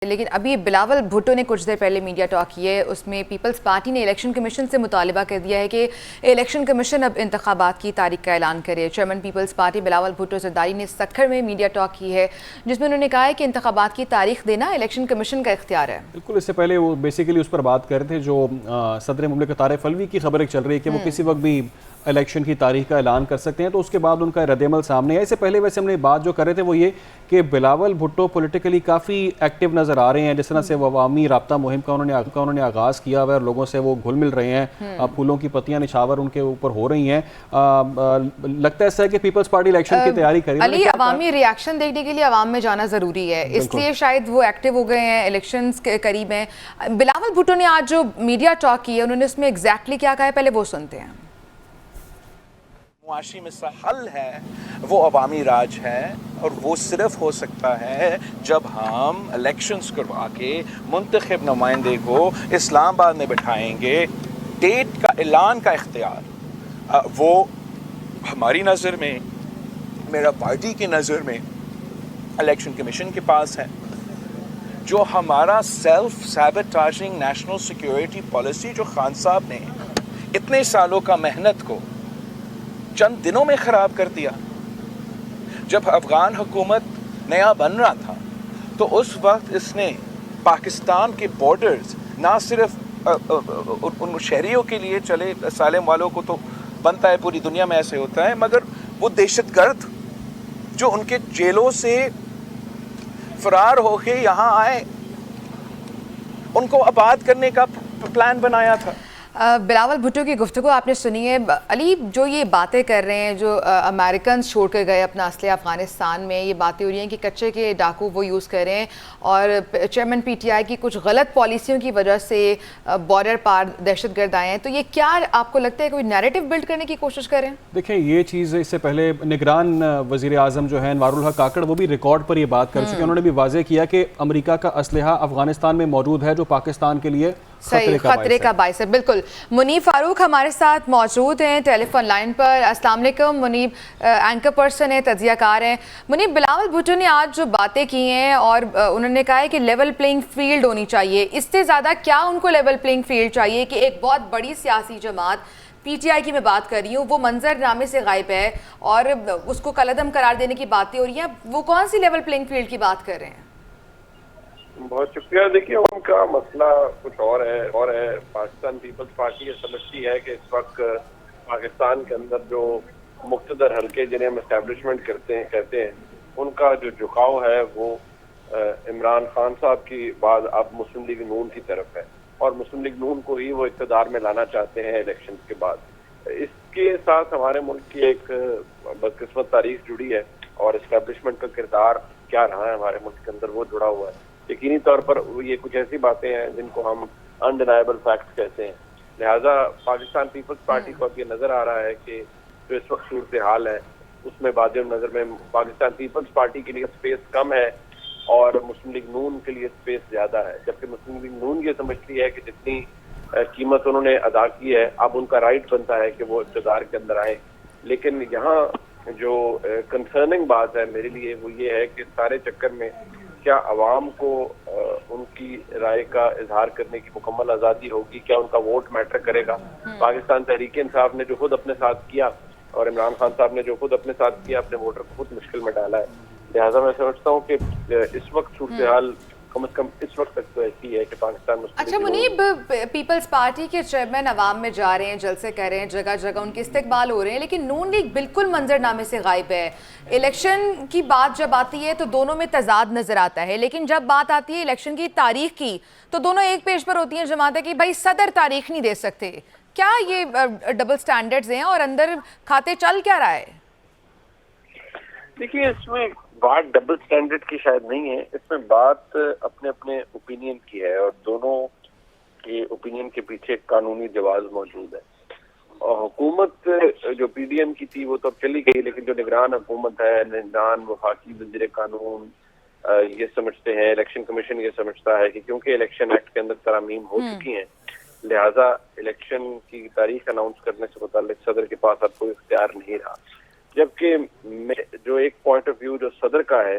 لیکن ابھی بلاول بھٹو نے کچھ دیر پہلے میڈیا ٹاک کی ہے، اس میں پیپلز پارٹی نے الیکشن کمیشن سے مطالبہ کر دیا ہے کہ الیکشن کمیشن اب انتخابات کی تاریخ کا اعلان کرے۔ چیئرمین پیپلز پارٹی بلاول بھٹو زرداری نے سکھر میں میڈیا ٹاک کی ہے، جس میں انہوں نے کہا ہے کہ انتخابات کی تاریخ دینا الیکشن کمیشن کا اختیار ہے۔ بالکل، اس سے پہلے وہ بیسیکلی اس پر بات کر رہے تھے جو صدر مملکت طارق الوی کی خبر چل رہی ہے کہ وہ کسی وقت بھی الیکشن کی تاریخ کا اعلان کر سکتے ہیں، تو اس کے بعد ان کا رد عمل سامنے آیا۔ اس سے پہلے ویسے ہم نے بات جو کر رہے تھے وہ یہ کہ بلاول بھٹو پولیٹیکلی کافی ایکٹیو نظر آ رہے ہیں، جس طرح سے وہ عوامی رابطہ مہم کا انہوں نے آغاز کیا ہوا ہے اور لوگوں سے وہ گھل مل رہے ہیں، پھولوں کی پتیاں نچھاور ان کے اوپر ہو رہی ہیں۔ لگتا ہے ایسا ہے کہ پیپلز پارٹی الیکشن کی تیاری کر رہی ہے۔ علی، عوامی ری ایکشن دیکھنے کے لیے عوام میں جانا ضروری ہے، اس لیے شاید وہ ایکٹیو ہو گئے ہیں، الیکشنز کے قریب ہیں۔ بلاول بھٹو نے آج جو میڈیا ٹاک کی ہے انہوں نے اس میں ایگزیکٹلی کیا کہا ہے، پہلے وہ سنتے ہیں۔ معاشی مسئلہ حل ہے وہ عوامی راج ہے، اور وہ صرف ہو سکتا ہے جب ہم الیکشنز کروا کے منتخب نمائندے کو اسلام آباد میں بٹھائیں گے۔ ڈیٹ کا اعلان کا اختیار وہ ہماری نظر میں، میرا پارٹی کی نظر میں الیکشن کمیشن کے پاس ہے۔ جو ہمارا سیلف سیبٹاجنگ نیشنل سیکیورٹی پالیسی جو خان صاحب نے اتنے سالوں کا محنت کو چند دنوں میں خراب کر دیا۔ جب افغان حکومت نیا بن رہا تھا تو اس وقت اس نے پاکستان کے بارڈرز نہ صرف ان شہریوں کے لیے چلے، اسالم والوں کو تو بنتا ہے، پوری دنیا میں ایسے ہوتا ہے، مگر وہ دہشت گرد جو ان کے جیلوں سے فرار ہو کے یہاں آئے ان کو آباد کرنے کا پلان بنایا تھا۔ بلاول بھٹو کی گفتگو آپ نے سنی ہے۔ علی، جو یہ باتیں کر رہے ہیں، جو امریکنز چھوڑ کر گئے اپنا اسلحہ افغانستان میں، یہ باتیں ہو رہی ہیں کہ کچے کے ڈاکو وہ یوز کر رہے ہیں اور چیئرمین پی ٹی آئی کی کچھ غلط پالیسیوں کی وجہ سے بارڈر پار دہشت گرد آئے ہیں، تو یہ کیا آپ کو لگتا ہے کوئی نیریٹو بلڈ کرنے کی کوشش کر رہے ہیں؟ دیکھیں، یہ چیز اس سے پہلے نگران وزیر اعظم جو ہیں انوار الحق کاکڑ، وہ بھی ریکارڈ پر یہ بات کر چکے، انہوں نے بھی واضح کیا کہ امریکہ کا اسلحہ افغانستان میں موجود ہے جو پاکستان کے لیے خطرے کا باعث ہے۔ بالکل، منیب فاروق ہمارے ساتھ موجود ہیں ٹیلی فون لائن پر۔ السلام علیکم منیب، اینکر پرسن ہیں، تجزیہ کار ہیں۔ منیب، بلاول بھٹو نے آج جو باتیں کی ہیں اور انہوں نے کہا ہے کہ لیول پلینگ فیلڈ ہونی چاہیے، اس سے زیادہ کیا ان کو لیول پلینگ فیلڈ چاہیے کہ ایک بہت بڑی سیاسی جماعت پی ٹی آئی کی میں بات کر رہی ہوں، وہ منظر نامے سے غائب ہے اور اس کو کالعدم قرار دینے کی باتیں ہو رہی ہیں، وہ کون سی لیول پلینگ فیلڈ کی بات کر رہے ہیں؟ بہت شکریہ۔ دیکھیے، ان کا مسئلہ کچھ اور ہے پاکستان پیپلز پارٹی یہ سمجھتی ہے کہ اس وقت پاکستان کے اندر جو مقتدر حلقے جنہیں ہم اسٹیبلشمنٹ کہتے ہیں ان کا جو جھکاؤ ہے وہ عمران خان صاحب کی بعد اب مسلم لیگ نون کی طرف ہے، اور مسلم لیگ نون کو ہی وہ اقتدار میں لانا چاہتے ہیں الیکشن کے بعد۔ اس کے ساتھ ہمارے ملک کی ایک بدقسمت تاریخ جڑی ہے اور اسٹیبلشمنٹ کا کردار کیا رہا ہے ہمارے ملک کے اندر وہ جڑا ہوا ہے۔ یقینی طور پر یہ کچھ ایسی باتیں ہیں جن کو ہم انڈینائبل فیکٹس کہتے ہیں، لہٰذا پاکستان پیپلز پارٹی کو اب یہ نظر آ رہا ہے کہ جو اس وقت صورتحال ہے اس میں بعض نظر میں پاکستان پیپلز پارٹی کے لیے اسپیس کم ہے اور مسلم لیگ نون کے لیے اسپیس زیادہ ہے، جبکہ مسلم لیگ نون یہ سمجھتی ہے کہ جتنی قیمت انہوں نے ادا کی ہے اب ان کا رائٹ بنتا ہے کہ وہ اقتدار کے اندر آئیں۔ لیکن یہاں جو کنسرننگ بات ہے میرے لیے وہ یہ ہے کہ سارے چکر میں کیا عوام کو ان کی رائے کا اظہار کرنے کی مکمل آزادی ہوگی؟ کیا ان کا ووٹ میٹر کرے گا؟ پاکستان تحریک انصاف نے جو خود اپنے ساتھ کیا اور عمران خان صاحب نے جو خود اپنے ساتھ کیا، اپنے ووٹر کو خود مشکل میں ڈالا ہے۔ لہٰذا میں سمجھتا ہوں کہ اس وقت صورتحال کم از کم اس وقت تک تو ایسی ہے کہ پاکستان اچھا منیب، پیپلز پارٹی کے چیئرمین عوام میں جا رہے ہیں، جلسے کر رہے ہیں، جگہ جگہ ان کے استقبال ہو رہے ہیں، لیکن نون لیگ بالکل منظر نامے سے غائب ہے۔ الیکشن کی بات جب آتی ہے تو دونوں میں تضاد نظر آتا ہے، لیکن جب بات آتی ہے الیکشن کی تاریخ کی تو دونوں ایک پیج پر ہوتی ہیں جماعتیں کہ بھائی صدر تاریخ نہیں دے سکتے۔ کیا یہ ڈبل سٹینڈرڈز ہیں اور اندر کھاتے چل کیا رہا ہے؟ دیکھیے، اس میں بات ڈبل سٹینڈرڈ کی شاید نہیں ہے، اس میں بات اپنے اپنے اوپینین کی ہے اور دونوں کے اوپینین کے پیچھے قانونی جواز موجود ہے۔ اور حکومت جو پی ڈی ایم کی تھی وہ تو اب چلی گئی، لیکن جو نگران حکومت ہے، نگران وفاقی وزیر قانون یہ سمجھتے ہیں، الیکشن کمیشن یہ سمجھتا ہے کہ کیونکہ الیکشن ایکٹ کے اندر ترامیم ہو چکی ہیں لہٰذا الیکشن کی تاریخ اناؤنس کرنے سے متعلق صدر کے پاس اب کوئی اختیار نہیں رہا۔ جبکہ جو ایک پوائنٹ آف ویو جو صدر کا ہے